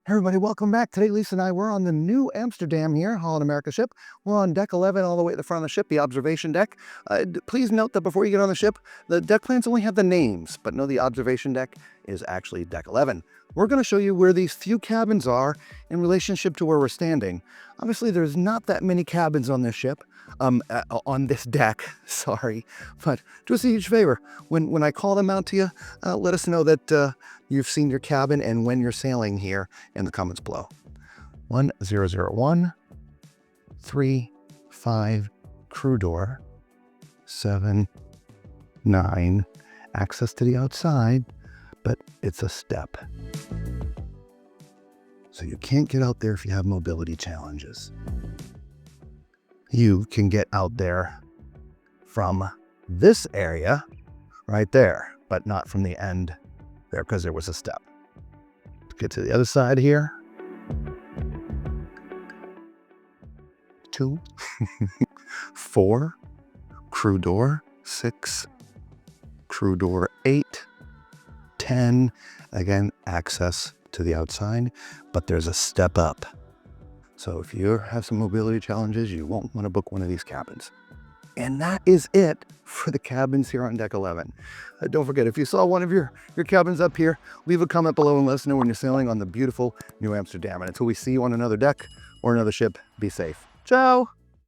Hey everybody, welcome back. Today, Lisa and I, we're on the New Amsterdam here, Holland America ship. We're on deck 11 all the way at the front of the ship, the observation deck. Please note that before you get on the ship, the deck plans only have the names, but no, the observation deck is actually deck 11. We're going to show you where these few cabins are in relationship to where we're standing. Obviously, there's not that many cabins on this ship, on this deck, sorry, but do us a huge favor. When I call them out to you, let us know that you've seen your cabin and when you're sailing here in the comments below. 1001, 35, crew door, 7, 9, access to the outside, but it's a step. So you can't get out there if you have mobility challenges. You can get out there from this area right there, but not from the end there because there was a step. Get to the other side here. 2, 4, crew door, 6, crew door 8, 10, again, access to the outside, but there's a step up. So if you have some mobility challenges, you won't want to book one of these cabins. And that is it for the cabins here on deck 11. Don't forget, if you saw one of your cabins up here, leave a comment below and let us know when you're sailing on the beautiful New Amsterdam. And until we see you on another deck or another ship, be safe. Ciao!